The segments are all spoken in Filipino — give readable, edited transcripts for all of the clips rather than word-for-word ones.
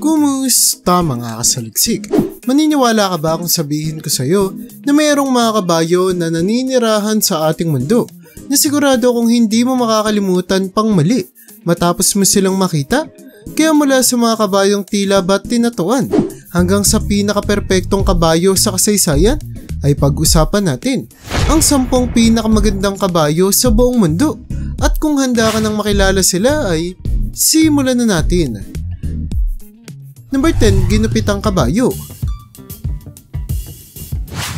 Kumusta mga kasaliksik? Maniniwala ka ba kung sabihin ko sa'yo na mayroong mga kabayo na naninirahan sa ating mundo na sigurado kung hindi mo makakalimutan pang mali matapos mo silang makita? Kaya mula sa mga kabayong tila ba't tinatuan hanggang sa pinaka-perpektong kabayo sa kasaysayan ay pag-usapan natin ang 10 pinakamagandang kabayo sa buong mundo. At kung handa ka nang makilala sila ay simulan na natin. Number 10, ginupitang kabayo.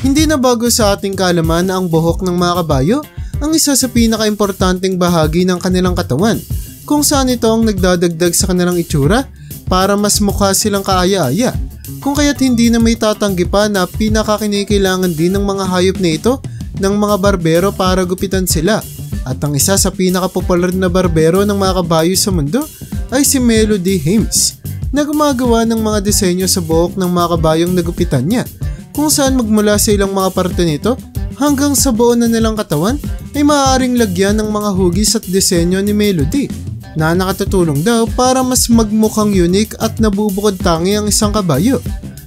Hindi na bago sa ating kaalaman na ang buhok ng mga kabayo ang isa sa pinaka-importanteng bahagi ng kanilang katawan, kung saan ito ang nagdadagdag sa kanilang itsura para mas mukha silang kaaya-aya. Kung kaya't hindi na may tatanggi pa na pinakakinikailangan din ng mga hayop na ito ng mga barbero para gupitan sila. At ang isa sa pinakapopular na barbero ng mga kabayo sa mundo ay si Melody Hames, na gumagawa ng mga disenyo sa buhok ng mga kabayong nagupitan niya, kung saan magmula sa ilang mga parte nito hanggang sa buo na nilang katawan ay maaaring lagyan ng mga hugis at disenyo ni Melody na nakatutulong daw para mas magmukhang unique at nabubukod tangi ang isang kabayo.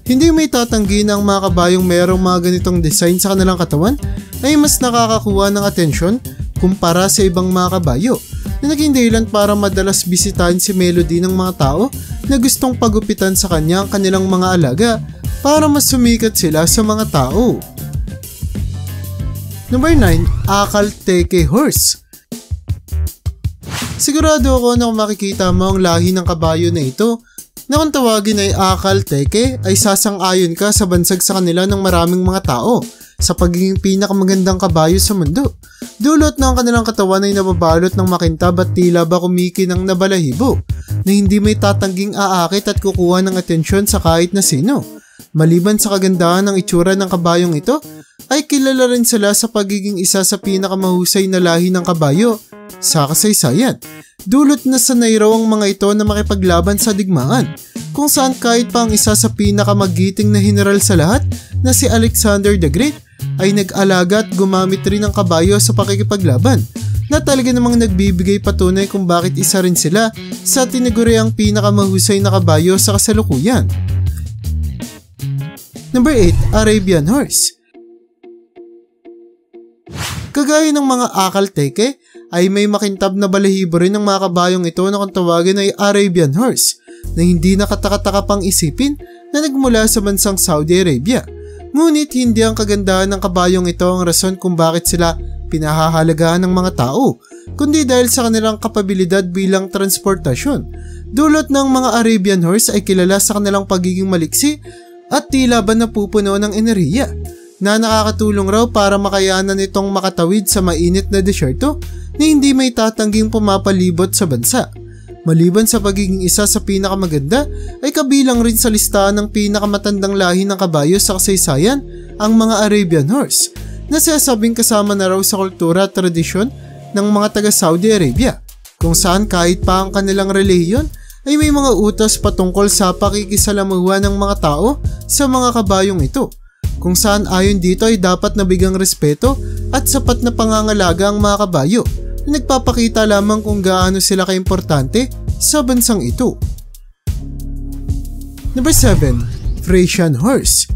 Hindi may tatanggi na ang mga kabayong mayroong mga ganitong design sa kanilang katawan ay mas nakakakuha ng atensyon kumpara sa ibang mga kabayo, na naging dahilan para madalas bisitahin si Melody ng mga tao na gustong pagupitan sa kanya ang kanilang mga alaga para mas sumikat sila sa mga tao. Number 9, Akal Teke Horse. Sigurado ako na kung makikita mo ang lahi ng kabayo na ito, na kung tawagin ay Akal Teke ay sasang-ayon ka sa bansag sa kanila ng maraming mga tao sa pagiging pinakamagandang kabayo sa mundo. Dulot na ang kanilang katawan ay nababalot ng makintab at tila ba kumikinang na balahibo na hindi may tatangging aakit at kukuha ng atensyon sa kahit na sino. Maliban sa kagandahan ng itsura ng kabayong ito, ay kilala rin sila sa pagiging isa sa pinakamahusay na lahi ng kabayo sa kasaysayan. Dulot na sanay raw ang mga ito na makipaglaban sa digmaan, kung saan kahit pa ang isa sa pinakamagiting na general sa lahat na si Alexander the Great ay nag-alaga at gumamit rin ng kabayo sa pakikipaglaban, na talaga namang nagbibigay patunay kung bakit isa rin sila sa tinaguriang pinakamahusay na kabayo sa kasalukuyan. Number 8, Arabian Horse. Kagaya ng mga Akal Teke ay may makintab na balahibo rin ng mga kabayong ito na kung tawagin ay Arabian Horse, na hindi nakataka-taka pang isipin na nagmula sa bansang Saudi Arabia. Ngunit hindi ang kagandahan ng kabayong ito ang rason kung bakit sila pinahahalagahan ng mga tao, kundi dahil sa kanilang kapabilidad bilang transportasyon. Dulot ng mga Arabian Horse ay kilala sa kanilang pagiging maliksi at tila ba napupuno ng enerhiya, na nakakatulong raw para makayanan itong makatawid sa mainit na desyerto na hindi may tatangging pumapalibot sa bansa. Maliban sa pagiging isa sa pinakamaganda, ay kabilang rin sa listahan ng pinakamatandang lahi ng kabayo sa kasaysayan ang mga Arabian Horse, na sinasabing kasama na raw sa kultura at tradisyon ng mga taga Saudi Arabia, kung saan kahit pa ang kanilang relihiyon ay may mga utos patungkol sa pakikisalamuha ng mga tao sa mga kabayong ito, kung saan ayon dito ay dapat nabigang respeto at sapat na pangangalaga ang mga kabayo, na nagpapakita lamang kung gaano sila kaimportante sa bansang ito. Number 7, Frisian Horse.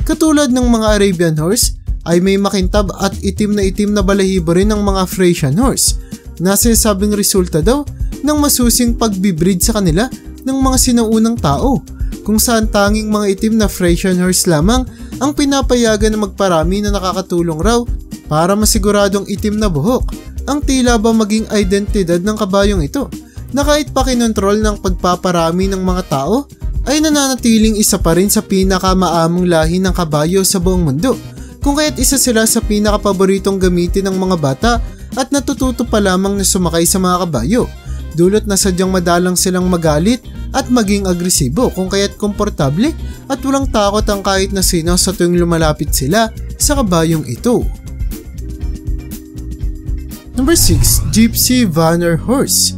Katulad ng mga Arabian Horse, ay may makintab at itim na balahibo rin ng mga Frisian Horse, na sinasabing resulta daw ng masusing pagbibreed sa kanila ng mga sinaunang tao, kung saan tanging mga itim na Frisian Horse lamang ang pinapayagan na magparami, na nakakatulong raw para masiguradong itim na buhok ang tila ba maging identidad ng kabayong ito, na kahit pa kinontrol ng pagpaparami ng mga tao ay nananatiling isa pa rin sa pinakamaamong lahi ng kabayo sa buong mundo, kung kaya't isa sila sa pinakapaboritong gamitin ng mga bata at natututo pa lamang na sumakay sa mga kabayo, dulot na sadyang madalang silang magalit at maging agresibo, kung kaya't komportable at walang takot ang kahit na sino sa tuwing lumalapit sila sa kabayong ito. Number 6, Gypsy Vanner Horse.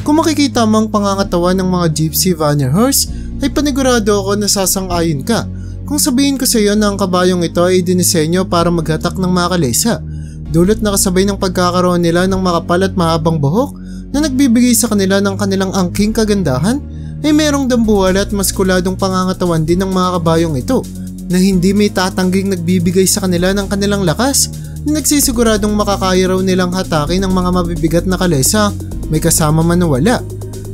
Kung makikita mo ang pangangatawan ng mga Gypsy Vanner Horse, ay panigurado ako na sasang-ayon ka kung sabihin ko sa iyo na ang kabayong ito ay dinisenyo para maghatak ng mga kalesa, dulot na kasabay ng pagkakaroon nila ng makapal at mahabang buhok na nagbibigay sa kanila ng kanilang angking kagandahan ay merong dambuhala at maskuladong pangangatawan din ng mga kabayong ito na hindi may tatangging nagbibigay sa kanila ng kanilang lakas na nagsisiguradong makakaya raw nilang hatakin ng mga mabibigat na kalesa, may kasama man o wala.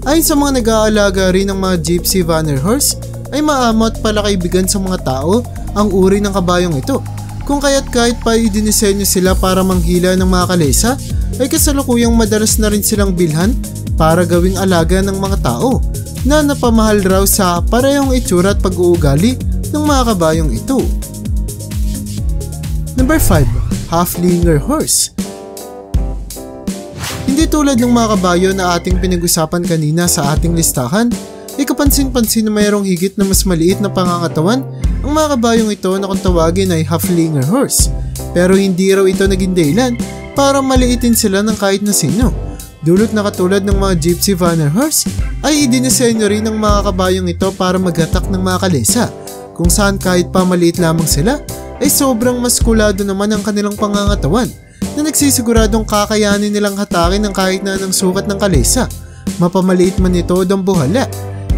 Ayon sa mga nag-aalaga rin ng mga Gypsy Vanner Horse ay maamo at palakaibigan sa mga tao ang uri ng kabayong ito, kung kaya't kahit pa idinisenyo sila para manghila ng mga kalesa ay kasalukuyang madalas na rin silang bilhan para gawing alaga ng mga tao na napamahal raw sa parehong itsura at pag-uugali ng mga kabayong ito. Number 5. Haflinger Horse. Hindi tulad ng mga kabayo na ating pinag-usapan kanina sa ating listahan, ay kapansin-pansin na mayroong higit na mas maliit na pangangatawan ang mga kabayong ito na kung tawagin ay Haflinger Horse. Pero hindi raw ito naging dahilan para maliitin sila ng kahit na sino. Dulot na katulad ng mga Gypsy Vanner Horse ay idinisenyo rin ng mga kabayong ito para maghatak ng mga kalesa, kung saan kahit pa maliit lamang sila ay sobrang maskulado naman ang kanilang pangangatawan na nagsisiguradong kakayanin nilang hatakin ng kahit na anong sukat ng kalesa, mapamaliit man ito o dambuhala.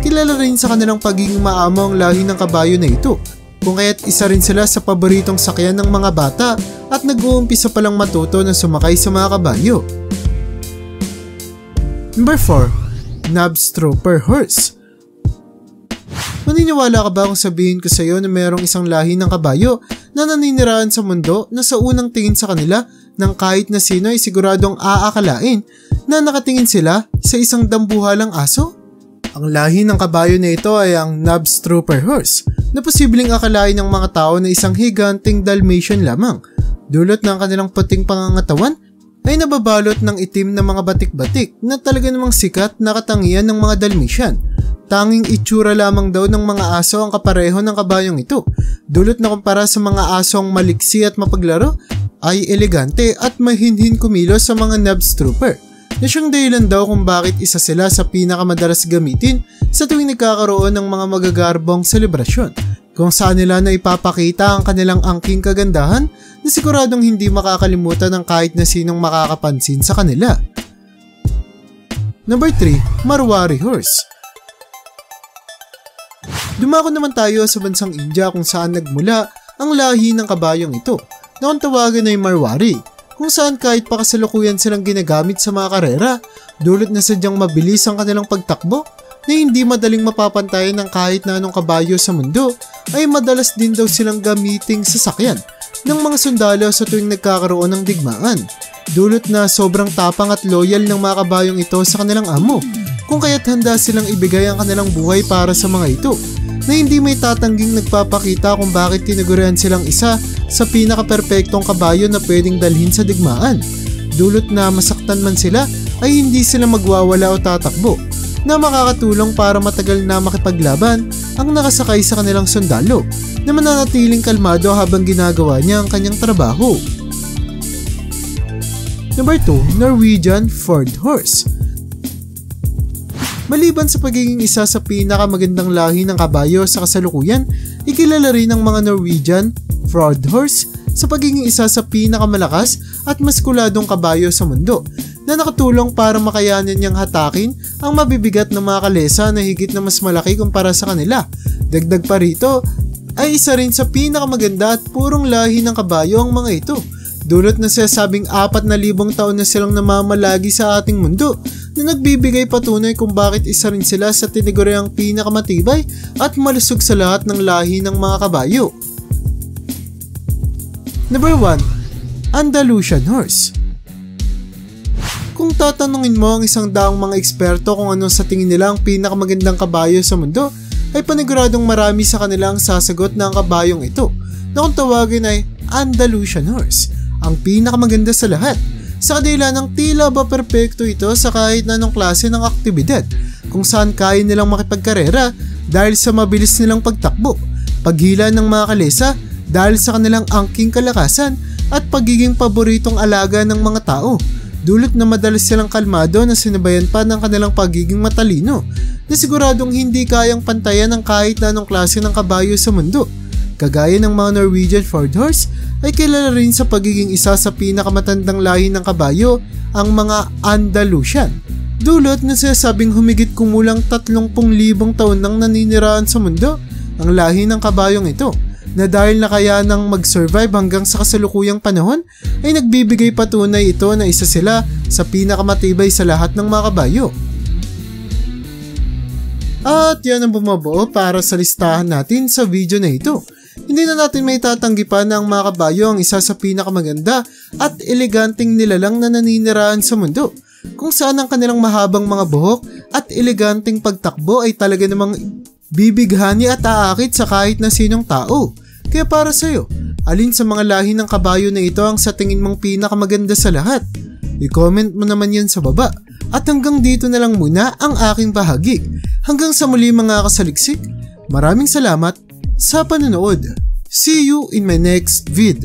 Kilala rin sa kanilang pagiging maamo ang lahi ng kabayo na ito, kung kaya't isa rin sila sa paboritong sakyan ng mga bata at nag-uumpisa palang matuto na sumakay sa mga kabayo. Number 4. Knobstroper Horse. Maniniwala ka ba kung sabihin ko sa iyo na mayroong isang lahi ng kabayo na naninirahan sa mundo na sa unang tingin sa kanila ng kahit na sino ay siguradong aakalain na nakatingin sila sa isang dambuhalang aso? Ang lahi ng kabayo na ito ay ang Knobstroper Horse na posibleng akalain ng mga tao na isang higanting Dalmatian lamang. Dulot ng kanilang puting pangangatawan ay nababalot ng itim na mga batik-batik na talaga namang sikat na katangian ng mga Dalmatian. Tanging itsura lamang daw ng mga aso ang kapareho ng kabayong ito. Dulot na kumpara sa mga asong maliksi at mapaglaro ay elegante at mahinhin kumilos sa mga Knobstroper, na siyang dahilan daw kung bakit isa sila sa pinakamadalas gamitin sa tuwing nagkakaroon ng mga magagarbong selebrasyon, kung saan nila na ipapakita ang kanilang angking kagandahan na siguradong hindi makakalimutan ng kahit na sinong makakapansin sa kanila. Number 3. Marwari Horse. Dumako naman tayo sa bansang India kung saan nagmula ang lahi ng kabayong ito na kung tawagan ay Marwari, kung saan kahit pa kasalukuyan silang ginagamit sa mga karera, dulot na sadyang mabilis ang kanilang pagtakbo na hindi madaling mapapantayan ng kahit na anong kabayo sa mundo, ay madalas din daw silang gamiting sasakyan ng mga sundalo sa tuwing nagkakaroon ng digmaan. Dulot na sobrang tapang at loyal ng mga kabayong ito sa kanilang amo, kung kaya't handa silang ibigay ang kanilang buhay para sa mga ito, na hindi may tatangging nagpapakita kung bakit tinagurian silang isa sa pinaka-perpektong kabayo na pwedeng dalhin sa digmaan. Dulot na masaktan man sila ay hindi sila magwawala o tatakbo, na makakatulong para matagal na makipaglaban ang nakasakay sa kanilang sundalo na mananatiling kalmado habang ginagawa niya ang kanyang trabaho. Number 2. Norwegian Fjord Horse. Maliban sa pagiging isa sa pinakamagandang lahi ng kabayo sa kasalukuyan, ikilala rin ng mga Norwegian Fjord Horse sa pagiging isa sa pinakamalakas at maskuladong kabayo sa mundo, na nakatulong para makayanin niyang hatakin ang mabibigat na mga kalesa na higit na mas malaki kumpara sa kanila. Dagdag pa rito ay isa rin sa pinakamaganda at purong lahi ng kabayo ang mga ito, dulot na sinasabing 4,000 taon na silang namamalagi sa ating mundo, na nagbibigay patunay kung bakit isa rin sila sa tinaguriang pinakamatibay at malusog sa lahat ng lahi ng mga kabayo. Number 1. Andalusian Horse. Kung tatanungin mo ang 100 mga eksperto kung ano sa tingin nila ang pinakamagandang kabayo sa mundo, ay paniguradong marami sa kanila ang sasagot na ang kabayong ito, na kung tawagin ay Andalusian Horse, ang pinakamaganda sa lahat, sa kadahilan ng tila ba perpekto ito sa kahit na anong klase ng aktibidad, kung saan kaya nilang makipagkarera dahil sa mabilis nilang pagtakbo, paghila ng mga kalesa dahil sa kanilang angking kalakasan at pagiging paboritong alaga ng mga tao, dulot na madalas silang kalmado na sinabayan pa ng kanilang pagiging matalino, na siguradong hindi kayang pantayan ng kahit na anong klase ng kabayo sa mundo. Kagaya ng mga Norwegian Fjord Horse, ay kilala rin sa pagiging isa sa pinakamatandang lahi ng kabayo, ang mga Andalusian, Dulot na sinasabing humigit kumulang 30,000 taon nang naniniraan sa mundo ang lahi ng kabayong ito, na dahil na kaya nang mag-survive hanggang sa kasalukuyang panahon ay nagbibigay patunay ito na isa sila sa pinakamatibay sa lahat ng mga kabayo. At yan ang bumabuo para sa listahan natin sa video na ito. Hindi na natin may tatanggipan na ang mga kabayo ang isa sa pinakamaganda at eleganteng nilalang na naniniraan sa mundo, kung saan ang kanilang mahabang mga buhok at eleganteng pagtakbo ay talaga namang bibighani at aakit sa kahit na sinong tao. Kaya para sa'yo, alin sa mga lahi ng kabayo na ito ang sa tingin mong pinakamaganda sa lahat? I-comment mo naman yan sa baba. At hanggang dito na lang muna ang aking bahagi. Hanggang sa muli mga kasaliksik, maraming salamat sa panonood. See you in my next vid.